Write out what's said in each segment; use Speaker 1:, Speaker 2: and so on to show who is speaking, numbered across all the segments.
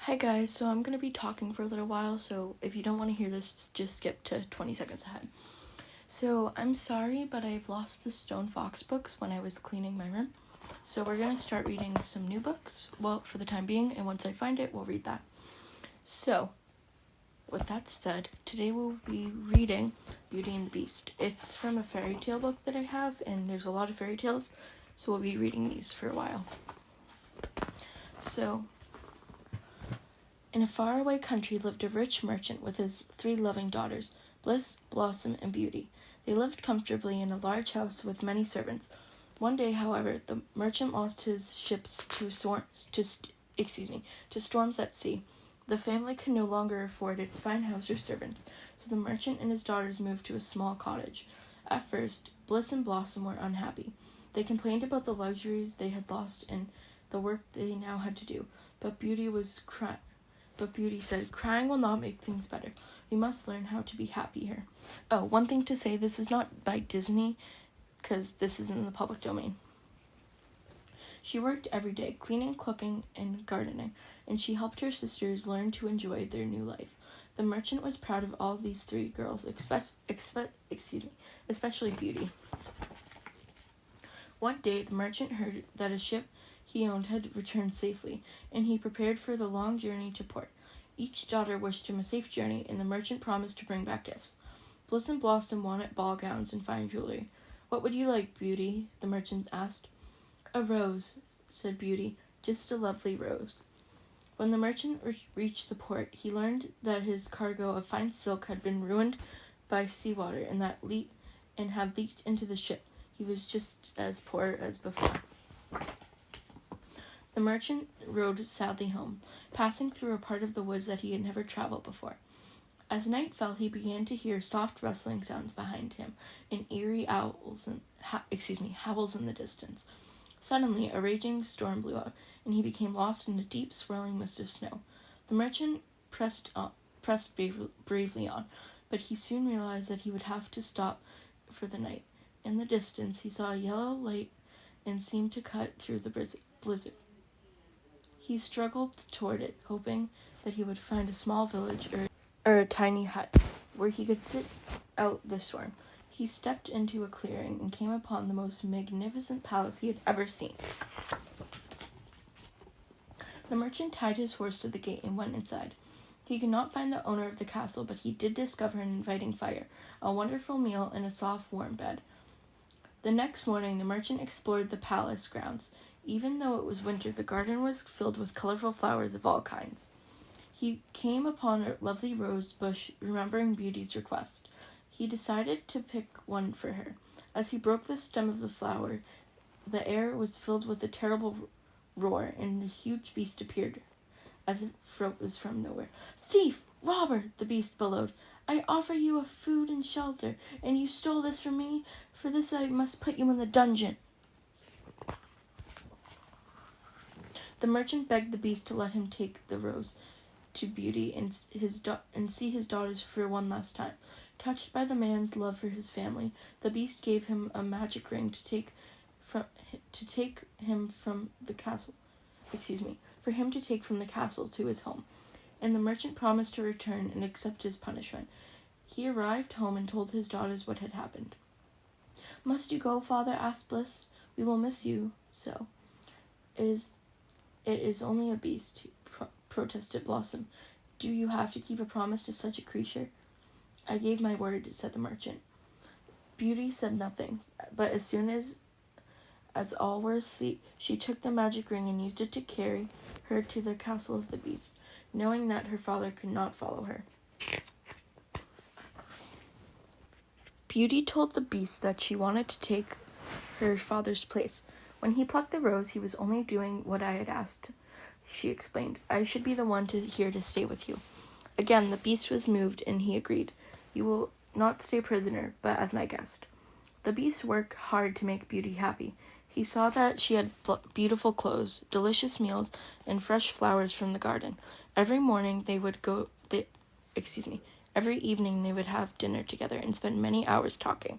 Speaker 1: Hi guys, so I'm going to be talking for a little while, so if you don't want to hear this, just skip to 20 seconds ahead. So I'm sorry, but I've lost the Stone Fox books when I was cleaning my room. So we're going to start reading some new books, well, for the time being, and once I find it, we'll read that. So, with that said, today we'll be reading Beauty and the Beast. It's from a fairy tale book that I have, and there's a lot of fairy tales, so we'll be reading these for a while. So, in a faraway country lived a rich merchant with his 3 loving daughters, Bliss, Blossom, and Beauty. They lived comfortably in a large house with many servants. One day, however, the merchant lost his ships to storms at sea. The family could no longer afford its fine house or servants, so the merchant and his daughters moved to a small cottage. At first, Bliss and Blossom were unhappy. They complained about the luxuries they had lost and the work they now had to do, but Beauty said, "Crying will not make things better. We must learn how to be happy here." Oh, one thing to say, this is not by Disney, because this is in the public domain. She worked every day, cleaning, cooking, and gardening, and she helped her sisters learn to enjoy their new life. The merchant was proud of all these 3 girls, especially Beauty. One day, the merchant heard that a ship he owned had returned safely, and he prepared for the long journey to port. Each daughter wished him a safe journey, and the merchant promised to bring back gifts. Bliss and Blossom wanted ball gowns and fine jewelry. "What would you like, Beauty?" the merchant asked. "A rose," said Beauty, "just a lovely rose." When the merchant reached the port, he learned that his cargo of fine silk had been ruined by seawater and had leaked into the ship. He was just as poor as before. The merchant rode sadly home, passing through a part of the woods that he had never traveled before. As night fell, he began to hear soft rustling sounds behind him and eerie howls in the distance. Suddenly, a raging storm blew up, and he became lost in a deep, swirling mist of snow. The merchant pressed bravely on, but he soon realized that he would have to stop for the night. In the distance, he saw a yellow light and seemed to cut through the blizzard. He struggled toward it, hoping that he would find a small village or a tiny hut where he could sit out the storm. He stepped into a clearing and came upon the most magnificent palace he had ever seen. The merchant tied his horse to the gate and went inside. He could not find the owner of the castle, but he did discover an inviting fire, a wonderful meal, and a soft, warm bed. The next morning, the merchant explored the palace grounds. Even though it was winter, the garden was filled with colorful flowers of all kinds. He came upon a lovely rose bush, remembering Beauty's request. He decided to pick one for her. As he broke the stem of the flower, the air was filled with a terrible roar, and a huge beast appeared, as if it was from nowhere. "Thief! Robber!" the beast bellowed. "I offer you a food and shelter, and you stole this from me. For this I must put you in the dungeon." The merchant begged the beast to let him take the rose to Beauty and see his daughters for one last time. Touched by the man's love for his family, the beast gave him a magic ring to take him from the castle. For him to take from the castle to his home. And the merchant promised to return and accept his punishment. He arrived home and told his daughters what had happened. "Must you go, father?" asked Bliss. "We will miss you so." It is only a beast," protested Blossom. "Do you have to keep a promise to such a creature?" "I gave my word," said the merchant. Beauty said nothing, but as soon as all were asleep, she took the magic ring and used it to carry her to the castle of the beast, knowing that her father could not follow her. Beauty told the beast that she wanted to take her father's place. "When he plucked the rose, he was only doing what I had asked," she explained. "I should be the one here to stay with you." Again, the beast was moved, and he agreed. "You will not stay prisoner, but as my guest." The beast worked hard to make Beauty happy. He saw that she had beautiful clothes, delicious meals, and fresh flowers from the garden. Every morning Every evening they would have dinner together and spend many hours talking.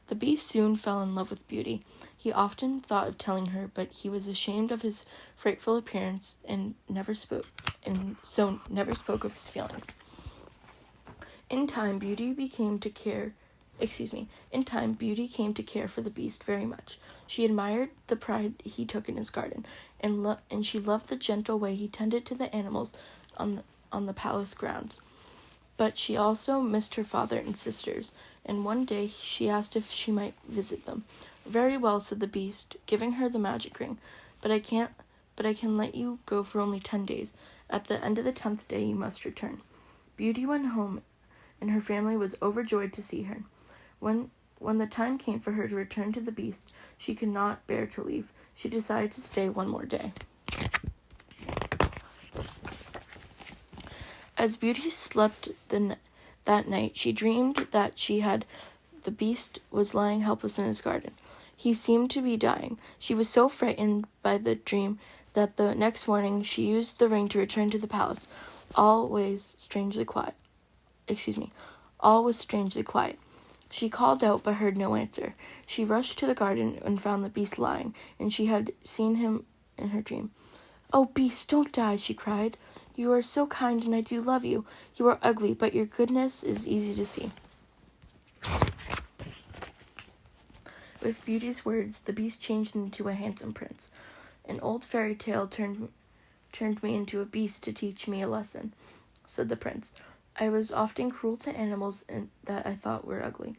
Speaker 1: The Beast soon fell in love with Beauty. He often thought of telling her, but he was ashamed of his frightful appearance and so never spoke of his feelings. In time, Beauty came to care for the Beast very much. She admired the pride he took in his garden, and she loved the gentle way he tended to the animals on the palace grounds. But she also missed her father and sisters, and one day she asked if she might visit them. "Very well," said the Beast, giving her the magic ring, but I can let you go for only 10 days. At the end of the 10th day you must return." Beauty went home, and her family was overjoyed to see her. When the time came for her to return to the Beast, she could not bear to leave. She decided to stay one more day. As Beauty slept that night, she dreamed that the Beast was lying helpless in his garden. He seemed to be dying. She was so frightened by the dream that the next morning she used the ring to return to the palace. All was strangely quiet. She called out but heard no answer. She rushed to the garden and found the Beast lying, and she had seen him in her dream. "Oh, Beast, don't die," she cried. "You are so kind and I do love you. You are ugly, but your goodness is easy to see." With Beauty's words, the Beast changed into a handsome prince. "An old fairy tale turned me into a beast to teach me a lesson," said the prince. "I was often cruel to animals that I thought were ugly.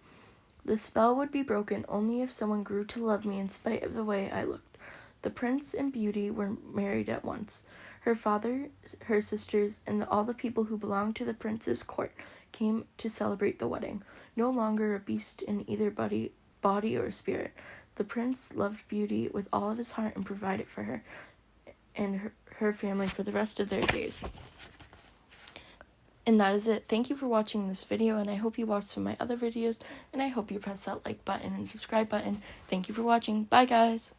Speaker 1: The spell would be broken only if someone grew to love me in spite of the way I looked." The prince and Beauty were married at once. Her father, her sisters, and all the people who belonged to the prince's court came to celebrate the wedding. No longer a beast in either body or spirit, the prince loved Beauty with all of his heart and provided for her and her family for the rest of their days. And that is it. Thank you for watching this video, and I hope you watch some of my other videos, and I hope you press that like button and subscribe button. Thank you for watching. Bye, guys.